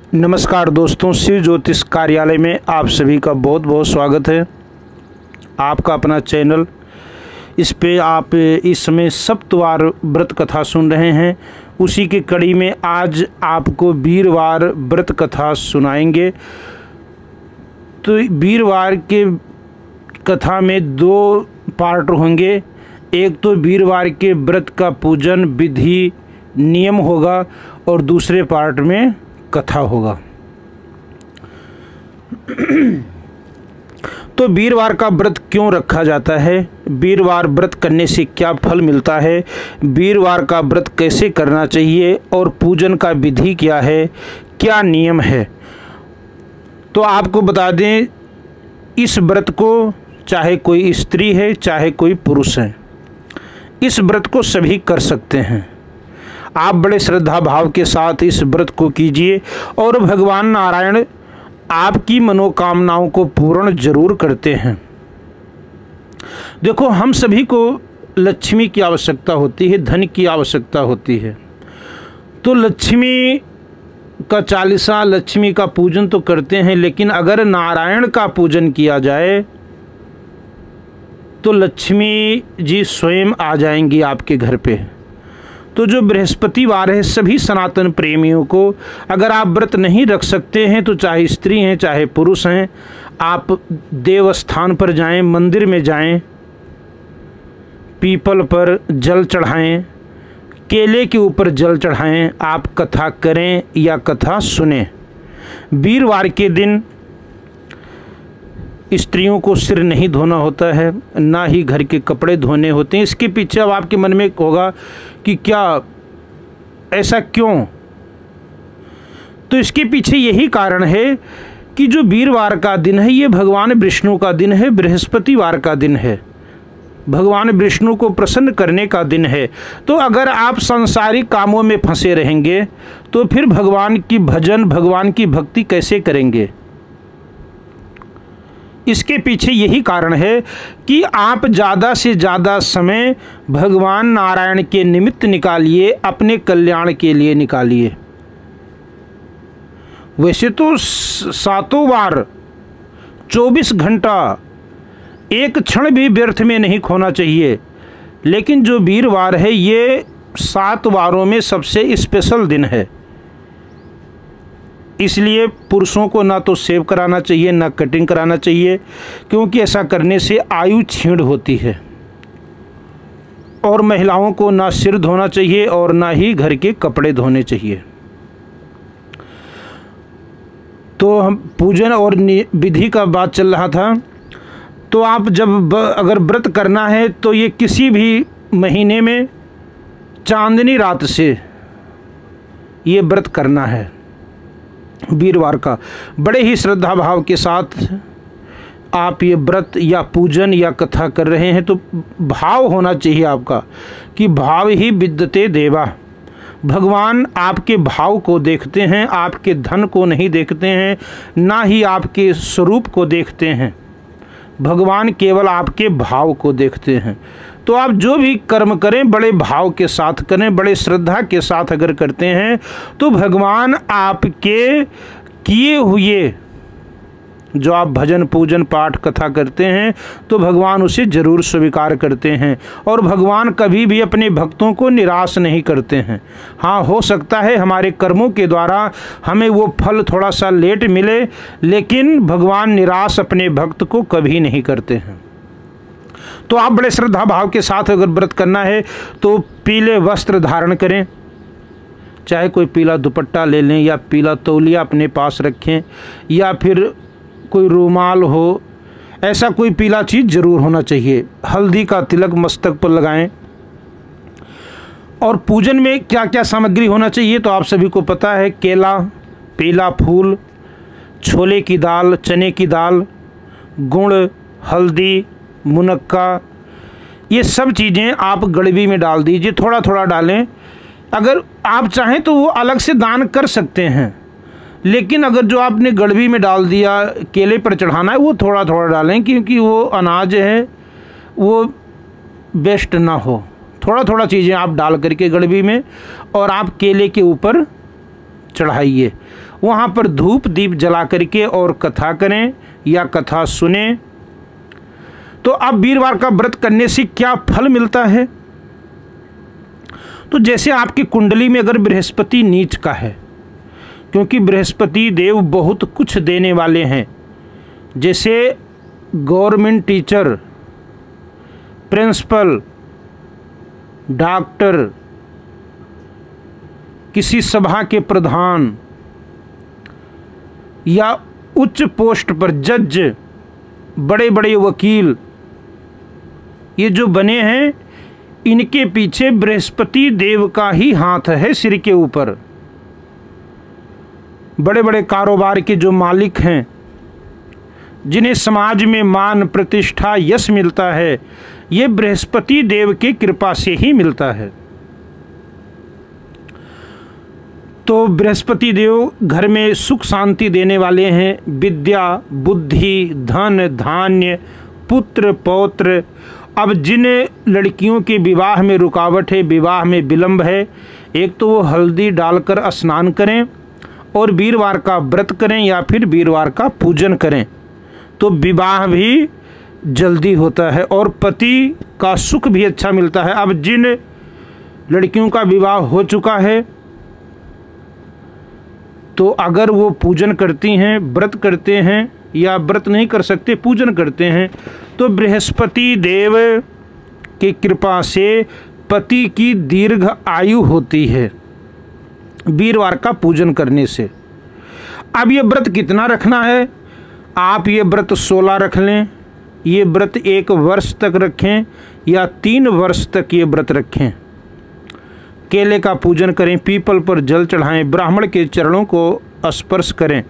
नमस्कार दोस्तों, शिव ज्योतिष कार्यालय में आप सभी का बहुत बहुत स्वागत है। आपका अपना चैनल, इस पे आप इस समय सप्तवार व्रत कथा सुन रहे हैं। उसी की कड़ी में आज आपको वीरवार व्रत कथा सुनाएंगे। तो वीरवार के कथा में दो पार्ट होंगे। एक तो वीरवार के व्रत का पूजन विधि नियम होगा और दूसरे पार्ट में कथा होगा। तो वीरवार का व्रत क्यों रखा जाता है, वीरवार व्रत करने से क्या फल मिलता है, वीरवार का व्रत कैसे करना चाहिए और पूजन का विधि क्या है, क्या नियम है। तो आपको बता दें, इस व्रत को चाहे कोई स्त्री है चाहे कोई पुरुष है, इस व्रत को सभी कर सकते हैं। आप बड़े श्रद्धा भाव के साथ इस व्रत को कीजिए और भगवान नारायण आपकी मनोकामनाओं को पूर्ण जरूर करते हैं। देखो, हम सभी को लक्ष्मी की आवश्यकता होती है, धन की आवश्यकता होती है। तो लक्ष्मी का चालीसा, लक्ष्मी का पूजन तो करते हैं, लेकिन अगर नारायण का पूजन किया जाए तो लक्ष्मी जी स्वयं आ जाएंगी आपके घर पे। तो जो बृहस्पतिवार है, सभी सनातन प्रेमियों को, अगर आप व्रत नहीं रख सकते हैं तो चाहे स्त्री हैं चाहे पुरुष हैं, आप देवस्थान पर जाएं, मंदिर में जाएं, पीपल पर जल चढ़ाएं, केले के ऊपर जल चढ़ाएं, आप कथा करें या कथा सुनें। वीरवार के दिन स्त्रियों को सिर नहीं धोना होता है, ना ही घर के कपड़े धोने होते हैं। इसके पीछे अब आपके मन में होगा कि क्या ऐसा क्यों? तो इसके पीछे यही कारण है कि जो वीरवार का दिन है, ये भगवान विष्णु का दिन है, बृहस्पतिवार का दिन है, भगवान विष्णु को प्रसन्न करने का दिन है। तो अगर आप सांसारिक कामों में फंसे रहेंगे तो फिर भगवान की भजन, भगवान की भक्ति कैसे करेंगे? इसके पीछे यही कारण है कि आप ज़्यादा से ज़्यादा समय भगवान नारायण के निमित्त निकालिए, अपने कल्याण के लिए निकालिए। वैसे तो सातों वार 24 घंटा एक क्षण भी व्यर्थ में नहीं खोना चाहिए, लेकिन जो वीरवार है ये 7 वारों में सबसे स्पेशल दिन है। इसलिए पुरुषों को ना तो शेव कराना चाहिए, ना कटिंग कराना चाहिए, क्योंकि ऐसा करने से आयु क्षीण होती है। और महिलाओं को ना सिर धोना चाहिए और ना ही घर के कपड़े धोने चाहिए। तो हम पूजन और विधि का बात चल रहा था। तो आप जब अगर व्रत करना है तो ये किसी भी महीने में चांदनी रात से ये व्रत करना है। वीरवार का बड़े ही श्रद्धा भाव के साथ आप ये व्रत या पूजन या कथा कर रहे हैं, तो भाव होना चाहिए आपका कि भाव ही विद्यते देवा। भगवान आपके भाव को देखते हैं, आपके धन को नहीं देखते हैं, ना ही आपके स्वरूप को देखते हैं। भगवान केवल आपके भाव को देखते हैं। तो आप जो भी कर्म करें बड़े भाव के साथ करें, बड़े श्रद्धा के साथ अगर करते हैं तो भगवान आपके किए हुए जो आप भजन पूजन पाठ कथा करते हैं तो भगवान उसे ज़रूर स्वीकार करते हैं। और भगवान कभी भी अपने भक्तों को निराश नहीं करते हैं। हाँ, हो सकता है हमारे कर्मों के द्वारा हमें वो फल थोड़ा सा लेट मिले, लेकिन भगवान निराश अपने भक्त को कभी नहीं करते हैं। तो आप बड़े श्रद्धा भाव के साथ अगर व्रत करना है तो पीले वस्त्र धारण करें, चाहे कोई पीला दुपट्टा ले लें या पीला तौलिया अपने पास रखें, या फिर कोई रुमाल हो, ऐसा कोई पीला चीज़ जरूर होना चाहिए। हल्दी का तिलक मस्तक पर लगाएं। और पूजन में क्या क्या सामग्री होना चाहिए तो आप सभी को पता है। केला, पीला फूल, छोले की दाल, चने की दाल, गुड़, हल्दी, मुनक्का, ये सब चीज़ें आप गड़बी में डाल दीजिए, थोड़ा थोड़ा डालें। अगर आप चाहें तो वो अलग से दान कर सकते हैं, लेकिन अगर जो आपने गड़बी में डाल दिया, केले पर चढ़ाना है, वो थोड़ा थोड़ा डालें, क्योंकि वो अनाज है वो वेस्ट ना हो। थोड़ा थोड़ा चीज़ें आप डाल करके गड़बी में और आप केले के ऊपर चढ़ाइए, वहाँ पर धूप दीप जला करके और कथा करें या कथा सुने। तो अब वीरवार का व्रत करने से क्या फल मिलता है? तो जैसे आपकी कुंडली में अगर बृहस्पति नीच का है, क्योंकि बृहस्पति देव बहुत कुछ देने वाले हैं, जैसे गवर्नमेंट टीचर, प्रिंसिपल, डॉक्टर, किसी सभा के प्रधान या उच्च पोस्ट पर जज, बड़े बड़े वकील, ये जो बने हैं, इनके पीछे बृहस्पति देव का ही हाथ है सिर के ऊपर। बड़े बड़े कारोबार के जो मालिक हैं, जिन्हें समाज में मान, प्रतिष्ठा, यश मिलता है, ये बृहस्पति देव की कृपा से ही मिलता है। तो बृहस्पति देव घर में सुख शांति देने वाले हैं। विद्या, बुद्धि, धन, धान्य, पुत्र, पौत्र। अब जिन लड़कियों के विवाह में रुकावट है, विवाह में विलंब है, एक तो वो हल्दी डालकर स्नान करें और वीरवार का व्रत करें या फिर वीरवार का पूजन करें, तो विवाह भी जल्दी होता है और पति का सुख भी अच्छा मिलता है। अब जिन लड़कियों का विवाह हो चुका है, तो अगर वो पूजन करती हैं, व्रत करते हैं, या व्रत नहीं कर सकते पूजन करते हैं, तो बृहस्पति देव की कृपा से पति की दीर्घ आयु होती है वीरवार का पूजन करने से। अब ये व्रत कितना रखना है? आप ये व्रत 16 रख लें, ये व्रत 1 वर्ष तक रखें या 3 वर्ष तक ये व्रत रखें। केले का पूजन करें, पीपल पर जल चढ़ाएं, ब्राह्मण के चरणों को स्पर्श करें।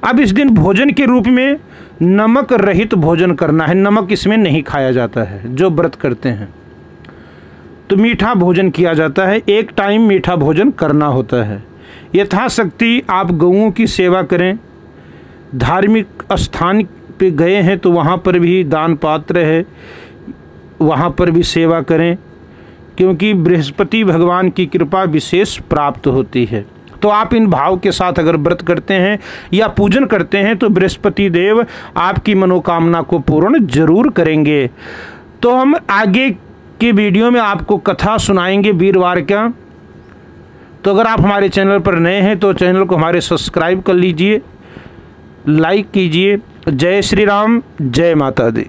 अब इस दिन भोजन के रूप में नमक रहित भोजन करना है, नमक इसमें नहीं खाया जाता है जो व्रत करते हैं। तो मीठा भोजन किया जाता है, एक टाइम मीठा भोजन करना होता है। यथाशक्ति आप गौओं की सेवा करें। धार्मिक स्थान पे गए हैं तो वहाँ पर भी दान पात्र है, वहाँ पर भी सेवा करें, क्योंकि बृहस्पति भगवान की कृपा विशेष प्राप्त होती है। तो आप इन भाव के साथ अगर व्रत करते हैं या पूजन करते हैं तो बृहस्पति देव आपकी मनोकामना को पूर्ण जरूर करेंगे। तो हम आगे के वीडियो में आपको कथा सुनाएंगे वीरवार का। तो अगर आप हमारे चैनल पर नए हैं तो चैनल को हमारे सब्सक्राइब कर लीजिए, लाइक कीजिए। जय श्री राम, जय माता दी।